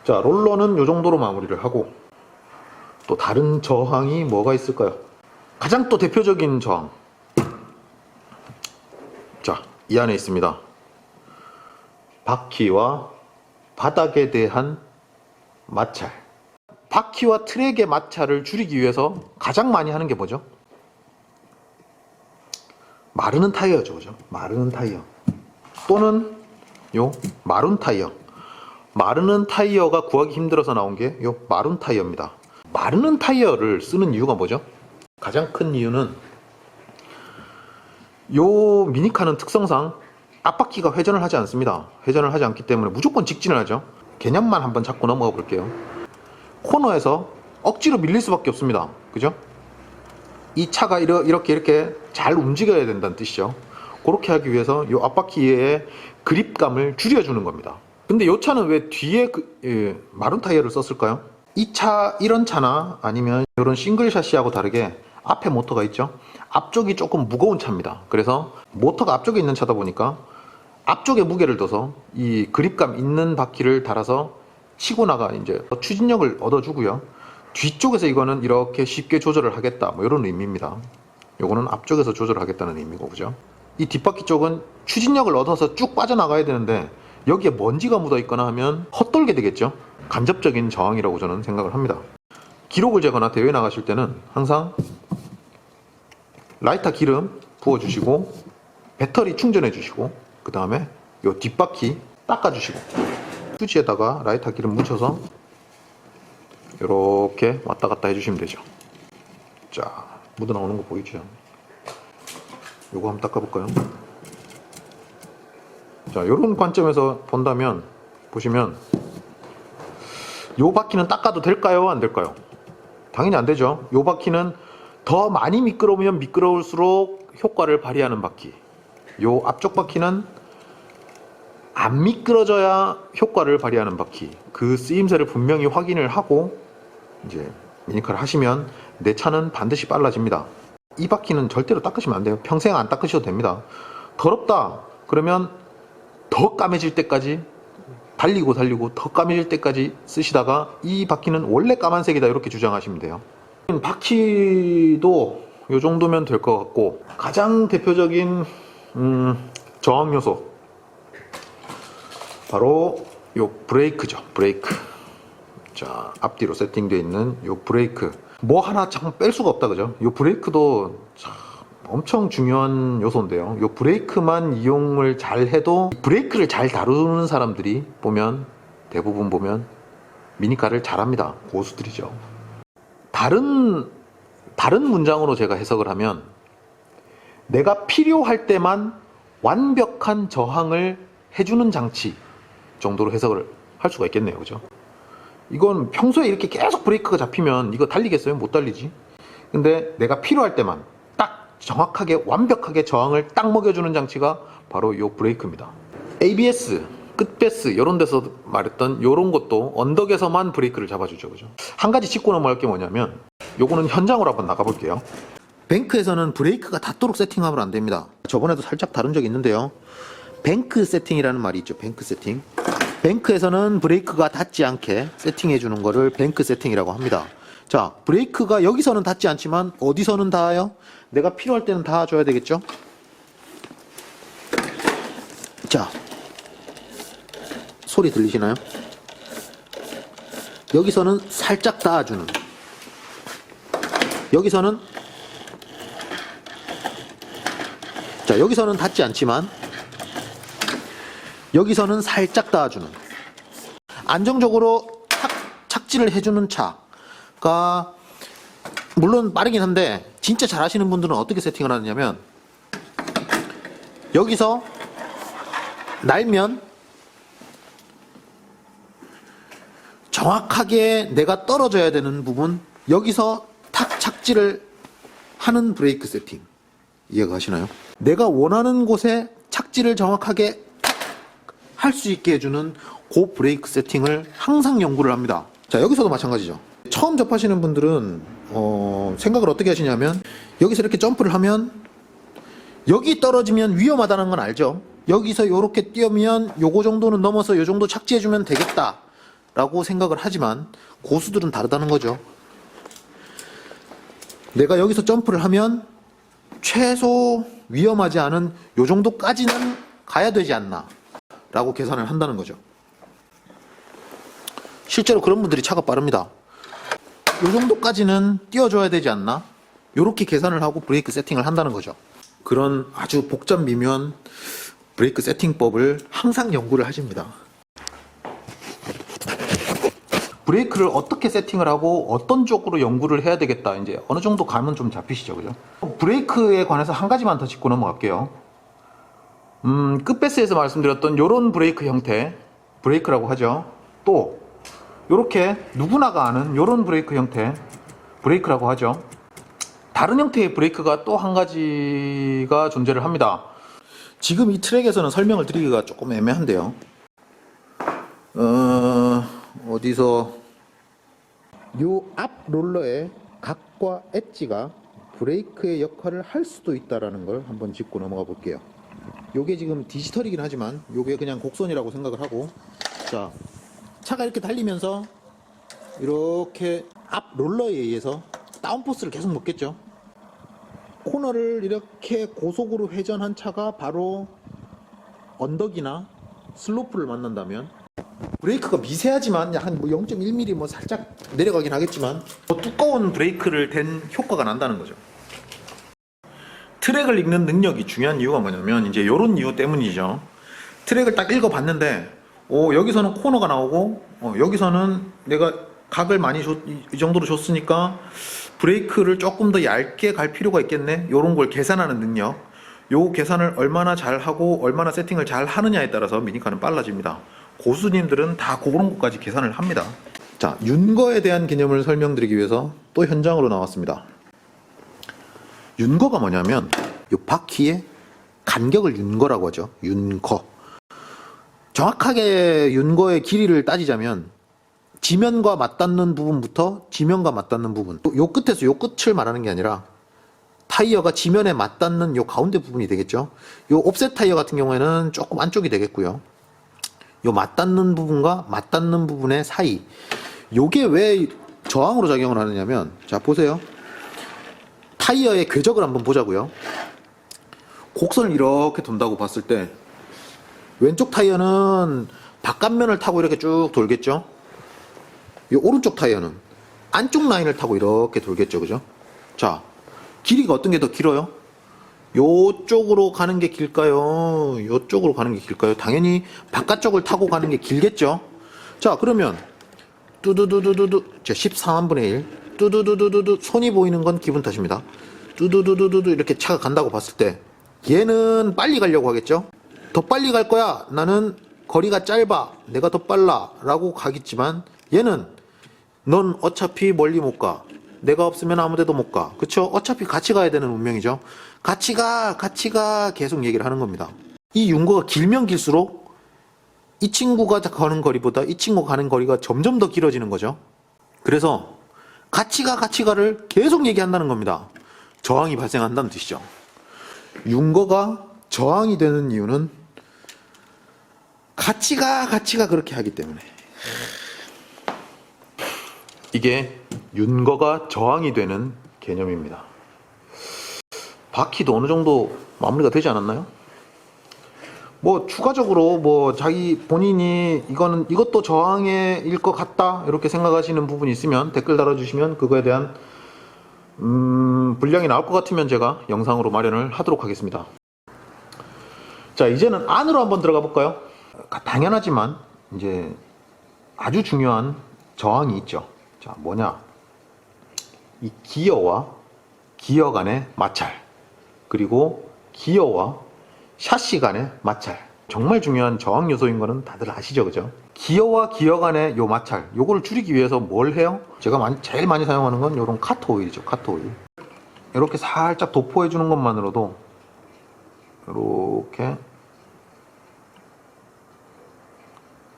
자, 롤러는 이 정도로 마무리를 하고, 또 다른 저항이 뭐가 있을까요? 가장 또 대표적인 저항. 자, 이 안에 있습니다. 바퀴와 바닥에 대한 마찰. 바퀴와 트랙의 마찰을 줄이기 위해서 가장 많이 하는 게 뭐죠? 마르는 타이어죠, 그죠? 마르는 타이어. 또는 요 마룬 타이어. 마르는 타이어가 구하기 힘들어서 나온 게 요 마룬 타이어입니다. 마르는 타이어를 쓰는 이유가 뭐죠? 가장 큰 이유는 요 미니카는 특성상 앞바퀴가 회전을 하지 않습니다. 회전을 하지 않기 때문에 무조건 직진을 하죠. 개념만 한번 잡고 넘어가 볼게요. 코너에서 억지로 밀릴 수밖에 없습니다. 그죠? 이 차가 이렇게 잘 움직여야 된다는 뜻이죠. 그렇게 하기 위해서 요 앞바퀴의 그립감을 줄여주는 겁니다. 근데 요 차는 왜 뒤에 마룬 타이어를 썼을까요? 이런 차나 아니면 이런 싱글 샤시하고 다르게 앞에 모터가 있죠. 앞쪽이 조금 무거운 차입니다. 그래서 모터가 앞쪽에 있는 차다 보니까 앞쪽에 무게를 둬서 이 그립감 있는 바퀴를 달아서 치고 나가 이제 추진력을 얻어주고요. 뒤쪽에서 이거는 이렇게 쉽게 조절을 하겠다, 뭐 이런 의미입니다. 요거는 앞쪽에서 조절하겠다는 의미고, 그죠? 이 뒷바퀴 쪽은 추진력을 얻어서 쭉 빠져나가야 되는데 여기에 먼지가 묻어 있거나 하면 헛돌게 되겠죠. 간접적인 저항이라고 저는 생각을 합니다. 기록을 재거나 대회 나가실 때는 항상 라이터 기름 부어주시고 배터리 충전해 주시고 그 다음에 요 뒷바퀴 닦아주시고 휴지에다가 라이터 기름 묻혀서 이렇게 왔다 갔다 해주시면 되죠. 자, 묻어 나오는 거 보이죠? 요거 한번 닦아볼까요? 자, 이런 관점에서 본다면 보시면 요 바퀴는 닦아도 될까요? 안 될까요? 당연히 안 되죠. 요 바퀴는 더 많이 미끄러우면 미끄러울수록 효과를 발휘하는 바퀴. 요 앞쪽 바퀴는 안 미끄러져야 효과를 발휘하는 바퀴. 그 쓰임새를 분명히 확인을 하고 이제 미니카를 하시면 내 차는 반드시 빨라집니다. 이 바퀴는 절대로 닦으시면 안 돼요. 평생 안 닦으셔도 됩니다. 더럽다 그러면 더 까매질 때까지 달리고 더 까매질 때까지 쓰시다가 이 바퀴는 원래 까만색이다 이렇게 주장하시면 돼요. 바퀴도 이 정도면 될 것 같고, 가장 대표적인 저항 요소 바로 요 브레이크죠. 브레이크. 자, 앞뒤로 세팅되어 있는 요 브레이크. 뭐 하나 참 뺄 수가 없다, 그죠? 요 브레이크도 참 엄청 중요한 요소인데요. 요 브레이크만 이용을 잘 해도 브레이크를 잘 다루는 사람들이 대부분 보면 미니카를 잘합니다. 고수들이죠. 다른 문장으로 제가 해석을 하면 내가 필요할 때만 완벽한 저항을 해주는 장치 정도로 해석을 할 수가 있겠네요. 그죠? 이건 평소에 이렇게 계속 브레이크가 잡히면 이거 달리겠어요? 못 달리지. 근데 내가 필요할 때만 딱 정확하게 완벽하게 저항을 딱 먹여주는 장치가 바로 이 브레이크입니다. ABS, 끝베스 이런 데서 말했던 이런 것도 언덕에서만 브레이크를 잡아주죠. 그죠? 한 가지 짚고 넘어갈 게 뭐냐면 요거는 현장으로 한번 나가볼게요. 뱅크에서는 브레이크가 닿도록 세팅하면 안 됩니다. 저번에도 살짝 다룬 적이 있는데요. 뱅크 세팅이라는 말이 있죠. 뱅크 세팅. 뱅크에서는 브레이크가 닿지 않게 세팅해 주는 거를 뱅크 세팅이라고 합니다. 자, 브레이크가 여기서는 닿지 않지만 어디서는 닿아요? 내가 필요할 때는 닿아줘야 되겠죠? 자, 소리 들리시나요? 여기서는 살짝 닿아주는, 여기서는 닿지 않지만 여기서는 살짝 닿아주는, 안정적으로 착지를 해주는 차가 물론 빠르긴 한데 진짜 잘 하시는 분들은 어떻게 세팅을 하느냐면 여기서 날면 정확하게 내가 떨어져야 되는 부분 여기서 탁 착지를 하는 브레이크 세팅, 이해가 가시나요? 내가 원하는 곳에 착지를 정확하게 할 수 있게 해주는 그 브레이크 세팅을 항상 연구를 합니다. 자, 여기서도 마찬가지죠. 처음 접하시는 분들은 생각을 어떻게 하시냐면 여기서 이렇게 점프를 하면 여기 떨어지면 위험하다는 건 알죠. 여기서 이렇게 뛰면 요거 정도는 넘어서 요 정도 착지해주면 되겠다 라고 생각을 하지만 고수들은 다르다는 거죠. 내가 여기서 점프를 하면 최소 위험하지 않은 요 정도까지는 가야 되지 않나 라고 계산을 한다는 거죠. 실제로 그런 분들이 차가 빠릅니다. 요 정도까지는 띄워줘야 되지 않나, 요렇게 계산을 하고 브레이크 세팅을 한다는 거죠. 그런 아주 복잡 미묘한 브레이크 세팅법을 항상 연구를 하십니다. 브레이크를 어떻게 세팅을 하고 어떤 쪽으로 연구를 해야 되겠다, 이제 어느 정도 감은 좀 잡히시죠, 그죠? 브레이크에 관해서 한 가지만 더 짚고 넘어갈게요. 끝베스에서 말씀드렸던 요런 브레이크 형태, 브레이크라고 하죠. 또 요렇게 누구나가 아는 요런 브레이크 형태, 브레이크라고 하죠. 다른 형태의 브레이크가 또 한 가지가 존재를 합니다. 지금 이 트랙에서는 설명을 드리기가 조금 애매한데요. 어디서 요 앞 롤러의 각과 엣지가 브레이크의 역할을 할 수도 있다라는 걸 한번 짚고 넘어가 볼게요. 요게 지금 디지털이긴 하지만 요게 그냥 곡선이라고 생각을 하고, 자, 차가 이렇게 달리면서 이렇게 앞 롤러에 의해서 다운포스를 계속 먹겠죠. 코너를 이렇게 고속으로 회전한 차가 바로 언덕이나 슬로프를 만난다면 브레이크가 미세하지만 한 0.1mm 뭐 살짝 내려가긴 하겠지만 더 두꺼운 브레이크를 댄 효과가 난다는 거죠. 트랙을 읽는 능력이 중요한 이유가 뭐냐면 이제 이런 이유 때문이죠. 트랙을 딱 읽어봤는데 여기서는 코너가 나오고 여기서는 내가 각을 많이 이 정도로 줬으니까 브레이크를 조금 더 얇게 갈 필요가 있겠네, 이런 걸 계산하는 능력, 요 계산을 얼마나 잘하고 얼마나 세팅을 잘 하느냐에 따라서 미니카는 빨라집니다. 고수님들은 다 그런 것까지 계산을 합니다. 자, 윤거에 대한 개념을 설명드리기 위해서 또 현장으로 나왔습니다. 윤거가 뭐냐면 요 바퀴의 간격을 윤거라고 하죠. 윤거. 정확하게 윤거의 길이를 따지자면 지면과 맞닿는 부분부터 지면과 맞닿는 부분, 요 끝에서 요 끝을 말하는 게 아니라 타이어가 지면에 맞닿는 요 가운데 부분이 되겠죠. 요 옵셋 타이어 같은 경우에는 조금 안쪽이 되겠고요. 요 맞닿는 부분과 맞닿는 부분의 사이, 요게 왜 저항으로 작용을 하느냐면, 자 보세요. 타이어의 궤적을 한번 보자고요. 곡선을 이렇게 돈다고 봤을 때 왼쪽 타이어는 바깥면을 타고 이렇게 쭉 돌겠죠. 이 오른쪽 타이어는 안쪽 라인을 타고 이렇게 돌겠죠, 그죠? 자, 길이가 어떤 게 더 길어요? 요쪽으로 가는 게 길까요? 요쪽으로 가는 게 길까요? 당연히 바깥쪽을 타고 가는 게 길겠죠? 자, 그러면 뚜두두두두두, 자, 14만 분의 1 뚜두두두두두, 손이 보이는 건 기분 탓입니다. 뚜두두두두두 이렇게 차가 간다고 봤을 때 얘는 빨리 가려고 하겠죠? 더 빨리 갈 거야, 나는 거리가 짧아, 내가 더 빨라 라고 가겠지만, 얘는 넌 어차피 멀리 못 가, 내가 없으면 아무데도 못 가, 그쵸? 어차피 같이 가야 되는 운명이죠. 같이 가 계속 얘기를 하는 겁니다. 이 윤거가 길면 길수록 이 친구가 가는 거리보다 이 친구가 가는 거리가 점점 더 길어지는 거죠. 그래서 같이 가를 계속 얘기한다는 겁니다. 저항이 발생한다는 뜻이죠. 윤거가 저항이 되는 이유는 같이 가 그렇게 하기 때문에. 이게 윤거가 저항이 되는 개념입니다. 바퀴도 어느 정도 마무리가 되지 않았나요? 뭐 추가적으로 뭐 자기 본인이 이것도 저항일 것 같다 이렇게 생각하시는 부분이 있으면 댓글 달아주시면 그거에 대한 분량이 나올 것 같으면 제가 영상으로 마련을 하도록 하겠습니다. 자, 이제는 안으로 한번 들어가 볼까요? 당연하지만 이제 아주 중요한 저항이 있죠. 자, 뭐냐? 이 기어와 기어 간의 마찰, 그리고 기어와 샤시 간의 마찰, 정말 중요한 저항 요소인 거는 다들 아시죠, 그죠? 기어와 기어 간의 요 마찰, 요거를 줄이기 위해서 뭘 해요? 제가 제일 많이 사용하는 건 요런 카터 오일이죠. 카터 오일. 이렇게 살짝 도포해 주는 것만으로도, 이렇게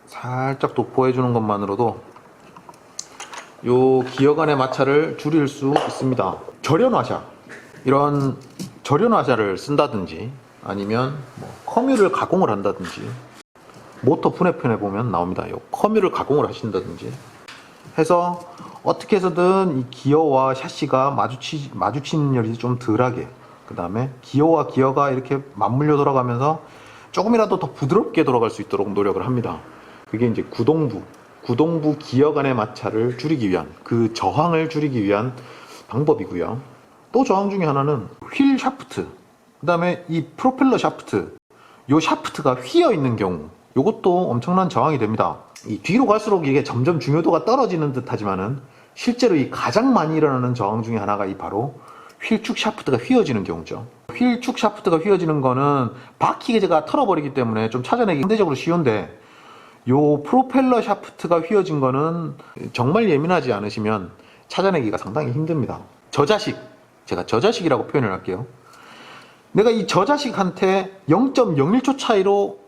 살짝 도포해 주는 것만으로도 요 기어 간의 마찰을 줄일 수 있습니다. 절연화샤, 이런 절연화샤를 쓴다든지 아니면 뭐 커뮤를 가공을 한다든지 모터 분해편에 보면 나옵니다. 요 커뮤를 가공을 하신다든지 해서 어떻게 해서든 이 기어와 샤시가 마주치는 열이 좀 덜하게, 그 다음에 기어와 기어가 이렇게 맞물려 돌아가면서 조금이라도 더 부드럽게 돌아갈 수 있도록 노력을 합니다. 그게 이제 구동부 기어 간의 마찰을 줄이기 위한, 그 저항을 줄이기 위한 방법이고요. 또 저항 중에 하나는 휠 샤프트, 그 다음에 이 프로펠러 샤프트, 요 샤프트가 휘어 있는 경우, 요것도 엄청난 저항이 됩니다. 이 뒤로 갈수록 이게 점점 중요도가 떨어지는 듯 하지만은 실제로 이 가장 많이 일어나는 저항 중에 하나가 이 바로 휠축 샤프트가 휘어지는 경우죠. 휠축 샤프트가 휘어지는 거는 바퀴가 털어버리기 때문에 좀 찾아내기 상대적으로 쉬운데, 요 프로펠러 샤프트가 휘어진 거는 정말 예민하지 않으시면 찾아내기가 상당히 힘듭니다. 제가 저자식이라고 표현을 할게요. 내가 이 저자식한테 0.01초 차이로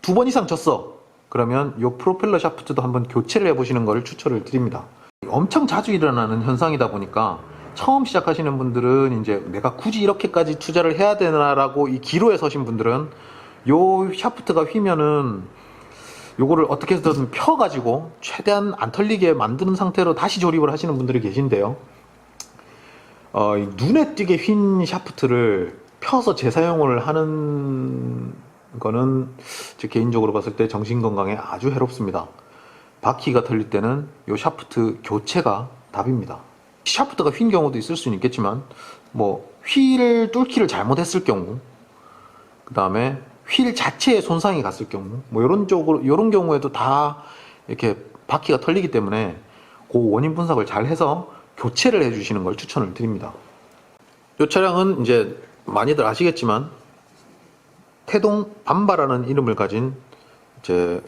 2번 이상 졌어. 그러면 이 프로펠러 샤프트도 한번 교체를 해보시는 것을 추천을 드립니다. 엄청 자주 일어나는 현상이다 보니까 처음 시작하시는 분들은 이제 내가 굳이 이렇게까지 투자를 해야 되나라고 이 기로에 서신 분들은 요 샤프트가 휘면은 요거를 어떻게 해서든 펴가지고 최대한 안 털리게 만드는 상태로 다시 조립을 하시는 분들이 계신데요. 눈에 띄게 휜 샤프트를 펴서 재사용을 하는 거는 제 개인적으로 봤을 때 정신건강에 아주 해롭습니다. 바퀴가 털릴 때는 요 샤프트 교체가 답입니다. 샤프트가 휜 경우도 있을 수는 있겠지만, 뭐 휠 뚫기를 잘못했을 경우, 그 다음에 휠 자체에 손상이 갔을 경우, 뭐 요런 경우에도 다 이렇게 바퀴가 털리기 때문에 그 원인 분석을 잘 해서 교체를 해주시는 걸 추천을 드립니다. 이 차량은 이제 많이들 아시겠지만 태동 반바라는 이름을 가진 이제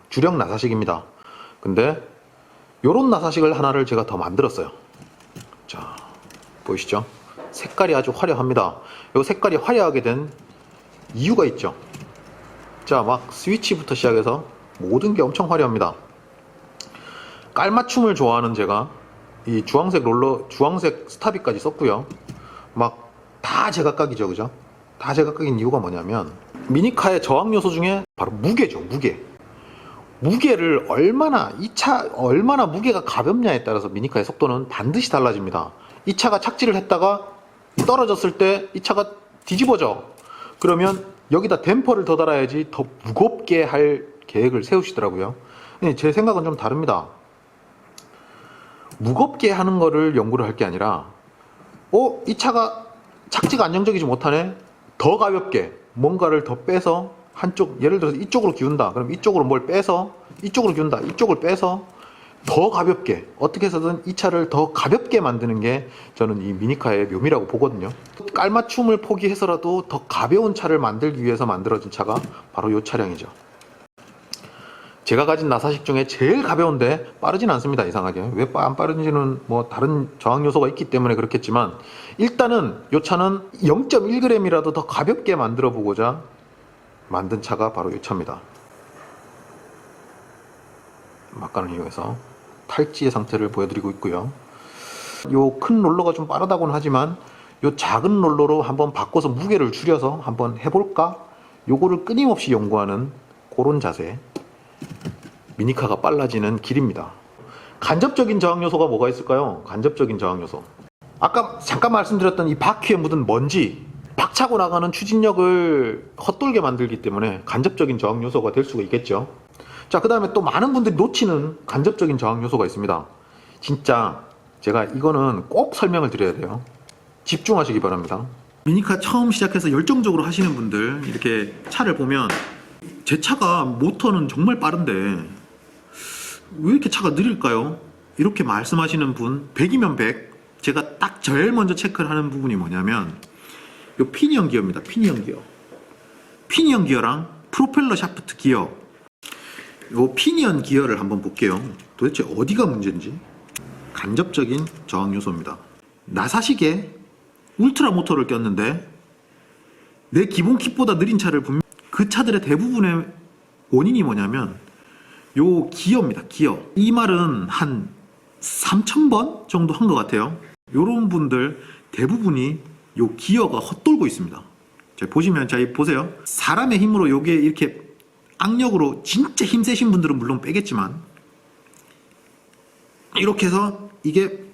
주력 나사식입니다. 근데 요런 나사식을 하나를 제가 더 만들었어요. 자, 보이시죠? 색깔이 아주 화려합니다. 요 색깔이 화려하게 된 이유가 있죠. 자, 막 스위치부터 시작해서 모든 게 엄청 화려합니다. 깔맞춤을 좋아하는 제가 이 주황색 롤러, 주황색 스타비까지 썼고요. 막 다 제각각이죠, 그죠? 다 제각각인 이유가 뭐냐면 미니카의 저항 요소 중에 바로 무게죠. 무게를 얼마나, 이 차 얼마나 무게가 가볍냐에 따라서 미니카의 속도는 반드시 달라집니다. 이 차가 착지를 했다가 떨어졌을 때 이 차가 뒤집어져. 그러면 여기다 댐퍼를 더 달아야지 더 무겁게 할 계획을 세우시더라고요. 제 생각은 좀 다릅니다. 무겁게 하는 거를 연구를 할 게 아니라, 이 차가 착지가 안정적이지 못하네? 더 가볍게 뭔가를 더 빼서 한쪽, 예를 들어서 이쪽으로 기운다. 그럼 이쪽으로 뭘 빼서 이쪽으로 기운다. 이쪽을 빼서 더 가볍게, 어떻게 해서든 이 차를 더 가볍게 만드는 게 저는 이 미니카의 묘미라고 보거든요. 깔맞춤을 포기해서라도 더 가벼운 차를 만들기 위해서 만들어진 차가 바로 이 차량이죠. 제가 가진 나사식 중에 제일 가벼운데 빠르진 않습니다. 이상하게. 왜 안 빠른지는 뭐 다른 저항 요소가 있기 때문에 그렇겠지만, 일단은 이 차는 0.1g이라도 더 가볍게 만들어 보고자 만든 차가 바로 이 차입니다. 막간을 이용해서 탈지의 상태를 보여드리고 있고요. 요 큰 롤러가 좀 빠르다고는 하지만 요 작은 롤러로 한번 바꿔서 무게를 줄여서 한번 해볼까? 요거를 끊임없이 연구하는 그런 자세. 미니카가 빨라지는 길입니다. 간접적인 저항 요소가 뭐가 있을까요? 간접적인 저항 요소. 아까 잠깐 말씀드렸던 이 바퀴에 묻은 먼지, 박차고 나가는 추진력을 헛돌게 만들기 때문에 간접적인 저항 요소가 될 수가 있겠죠. 자, 그 다음에 또 많은 분들이 놓치는 간접적인 저항 요소가 있습니다. 진짜 제가 이거는 꼭 설명을 드려야 돼요. 집중하시기 바랍니다. 미니카 처음 시작해서 열정적으로 하시는 분들, 이렇게 차를 보면 제 차가 모터는 정말 빠른데 왜 이렇게 차가 느릴까요? 이렇게 말씀하시는 분 100이면 100. 제가 딱 제일 먼저 체크를 하는 부분이 뭐냐면 요 피니언 기어입니다. 피니언 기어랑 프로펠러 샤프트 기어, 요 피니언 기어를 한번 볼게요. 도대체 어디가 문제인지. 간접적인 저항 요소입니다. 나사식에 울트라 모터를 꼈는데 내 기본 kit보다 느린 차를 보면 그 차들의 대부분의 원인이 뭐냐면 요 기어입니다. 기어. 이 말은 한 3000번 정도 한 것 같아요. 요런 분들 대부분이 요 기어가 헛돌고 있습니다. 자, 보시면, 자, 보세요. 사람의 힘으로 요게 이렇게 악력으로 진짜 힘세신 분들은 물론 빼겠지만 이렇게 해서 이게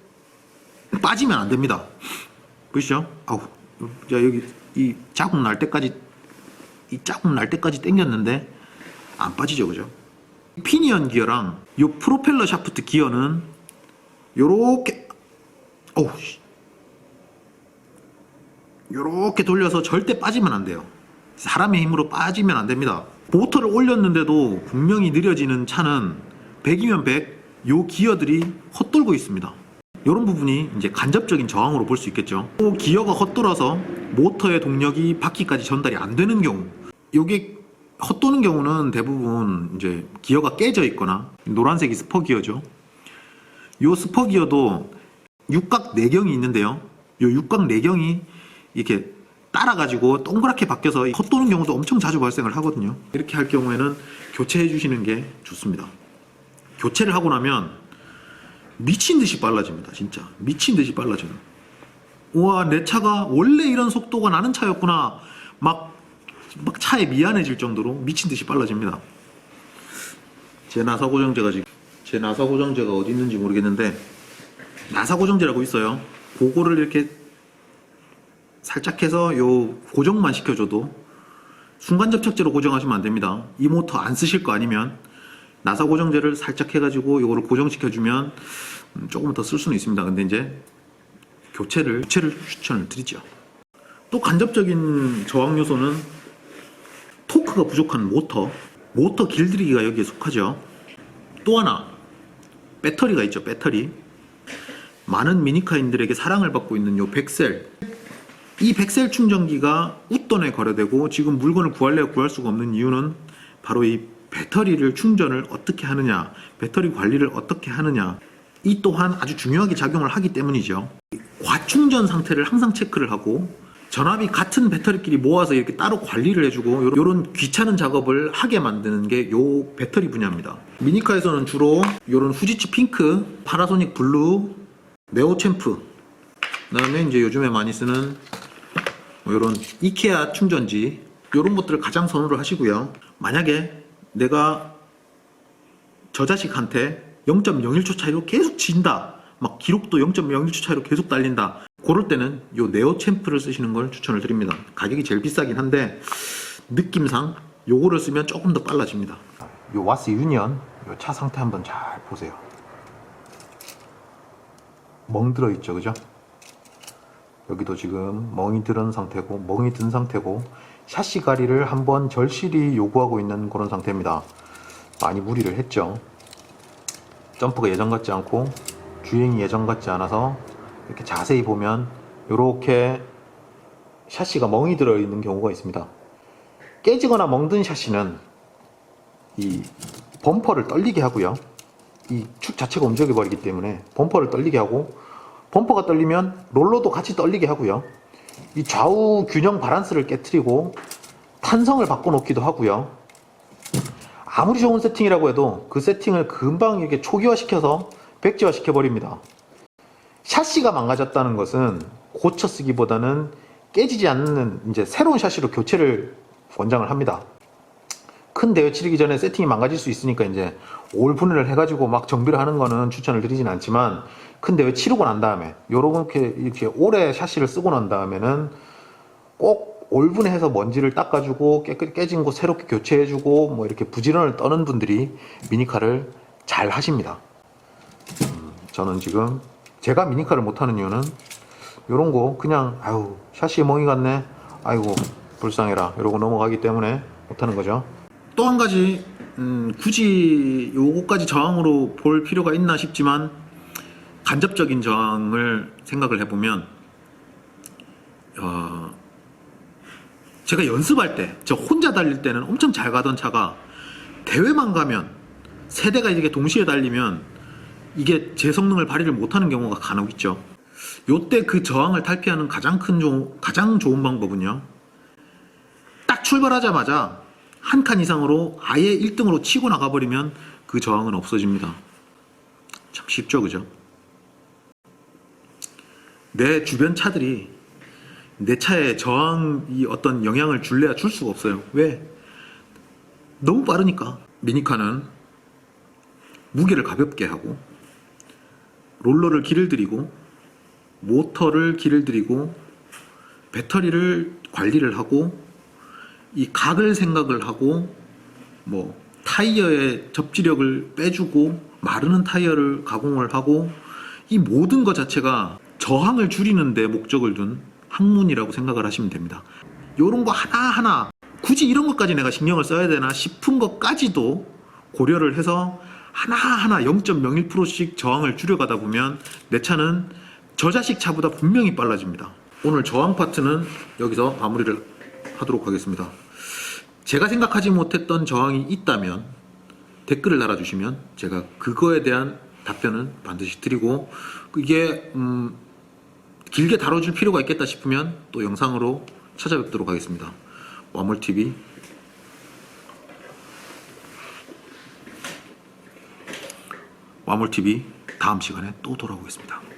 빠지면 안 됩니다. 보시죠? 아우, 자, 여기 이 자국 날 때까지 당겼는데 안 빠지죠, 그죠? 피니언 기어랑 요 프로펠러 샤프트 기어는 요렇게 요렇게 돌려서 절대 빠지면 안 돼요. 사람의 힘으로 빠지면 안 됩니다. 모터를 올렸는데도 분명히 느려지는 차는 100이면 100, 요 기어들이 헛돌고 있습니다. 이런 부분이 이제 간접적인 저항으로 볼 수 있겠죠. 또 기어가 헛돌아서 모터의 동력이 바퀴까지 전달이 안 되는 경우, 요게 헛도는 경우는 대부분 이제 기어가 깨져 있거나, 노란색이 스퍼 기어죠. 요 스퍼 기어도 육각 내경이 있는데요. 요 육각 내경이 이렇게 따라가지고 동그랗게 바뀌어서 헛도는 경우도 엄청 자주 발생을 하거든요. 이렇게 할 경우에는 교체해 주시는 게 좋습니다. 교체를 하고 나면 미친 듯이 빨라집니다. 진짜 미친 듯이 빨라져요. 우와, 내 차가 원래 이런 속도가 나는 차였구나. 막 차에 미안해질 정도로 미친 듯이 빨라집니다. 제 나사 고정제가 어디 있는지 모르겠는데, 나사 고정제라고 있어요. 그거를 이렇게 살짝 해서 요 고정만 시켜줘도, 순간 접착제로 고정하시면 안 됩니다. 이 모터 안 쓰실 거 아니면 나사 고정제를 살짝 해가지고 요거를 고정시켜주면 조금 더 쓸 수는 있습니다. 근데 이제 교체를 추천을 드리죠. 또 간접적인 저항 요소는 토크가 부족한 모터 길들이기가 여기에 속하죠. 또 하나, 배터리가 있죠. 배터리. 많은 미니카인들에게 사랑을 받고 있는 요 백셀. 이 백셀 충전기가 웃돈에 거래되고 지금 물건을 구할래야 구할 수가 없는 이유는 바로 이 배터리를 충전을 어떻게 하느냐, 배터리 관리를 어떻게 하느냐, 이 또한 아주 중요하게 작용을 하기 때문이죠. 과충전 상태를 항상 체크를 하고, 전압이 같은 배터리끼리 모아서 이렇게 따로 관리를 해주고, 이런 귀찮은 작업을 하게 만드는 게 요 배터리 분야입니다. 미니카에서는 주로 이런 후지치 핑크, 파나소닉 블루, 네오 챔프, 그 다음에 이제 요즘에 많이 쓰는 이런 이케아 충전지, 이런 것들을 가장 선호를 하시고요. 만약에 내가 저 자식한테 0.01초 차이로 계속 진다, 막 기록도 0.01초 차이로 계속 달린다, 그럴 때는 요 네오 챔프를 쓰시는 걸 추천을 드립니다. 가격이 제일 비싸긴 한데 느낌상 요거를 쓰면 조금 더 빨라집니다. 요 와스 유니언 요 차 상태 한번 잘 보세요. 멍 들어 있죠, 그죠? 여기도 지금 멍이 든 상태고, 샤시 가리를 한번 절실히 요구하고 있는 그런 상태입니다. 많이 무리를 했죠. 점프가 예전 같지 않고 주행이 예전 같지 않아서 이렇게 자세히 보면 이렇게 샤시가 멍이 들어 있는 경우가 있습니다. 깨지거나 멍든 샤시는 이 범퍼를 떨리게 하고요. 이 축 자체가 움직여 버리기 때문에 범퍼를 떨리게 하고, 범퍼가 떨리면 롤러도 같이 떨리게 하고요. 이 좌우 균형 바란스를 깨트리고 탄성을 바꿔놓기도 하고요. 아무리 좋은 세팅이라고 해도 그 세팅을 금방 이렇게 초기화시켜서 백지화시켜 버립니다. 샤시가 망가졌다는 것은 고쳐 쓰기보다는 깨지지 않는 이제 새로운 샤시로 교체를 권장을 합니다. 큰 대회 치르기 전에 세팅이 망가질 수 있으니까 이제 올분해를 해가지고 막 정비를 하는 거는 추천을 드리진 않지만, 큰 대회 치르고 난 다음에 이렇게 오래 샤시를 쓰고 난 다음에는 꼭 올분해해서 먼지를 닦아주고 깨진 곳 새롭게 교체해주고 뭐 이렇게 부지런을 떠는 분들이 미니카를 잘 하십니다. 저는 지금 제가 미니카를 못하는 이유는 이런 거 그냥 아유 샤시에 멍이 갔네, 아이고 불쌍해라 이러고 넘어가기 때문에 못하는 거죠. 또 한 가지 굳이 요거까지 저항으로 볼 필요가 있나 싶지만, 간접적인 저항을 생각을 해보면 제가 연습할 때, 저 혼자 달릴 때는 엄청 잘 가던 차가 대회만 가면 세대가 이게 동시에 달리면 이게 제 성능을 발휘를 못하는 경우가 간혹 있죠. 요때 그 저항을 탈피하는 가장 좋은 방법은요, 딱 출발하자마자 한 칸 이상으로 아예 1등으로 치고 나가버리면 그 저항은 없어집니다. 참 쉽죠, 그죠? 내 주변 차들이 내 차에 저항이 어떤 영향을 줄래야 줄 수가 없어요. 왜? 너무 빠르니까. 미니카는 무게를 가볍게 하고 롤러를 길을 들이고 모터를 길을 들이고 배터리를 관리를 하고 이 각을 생각을 하고 뭐 타이어의 접지력을 빼주고 마르는 타이어를 가공을 하고 이 모든 것 자체가 저항을 줄이는 데 목적을 둔 학문이라고 생각을 하시면 됩니다. 요런 거 하나하나 굳이 이런 것까지 내가 신경을 써야 되나 싶은 것까지도 고려를 해서 하나하나 0.01%씩 저항을 줄여가다 보면 내 차는 저 자식 차보다 분명히 빨라집니다. 오늘 저항 파트는 여기서 마무리를 하도록 하겠습니다. 제가 생각하지 못했던 저항이 있다면 댓글을 달아주시면 제가 그거에 대한 답변은 반드시 드리고, 이게 길게 다뤄줄 필요가 있겠다 싶으면 또 영상으로 찾아뵙도록 하겠습니다. 와몰TV 다음 시간에 또 돌아오겠습니다.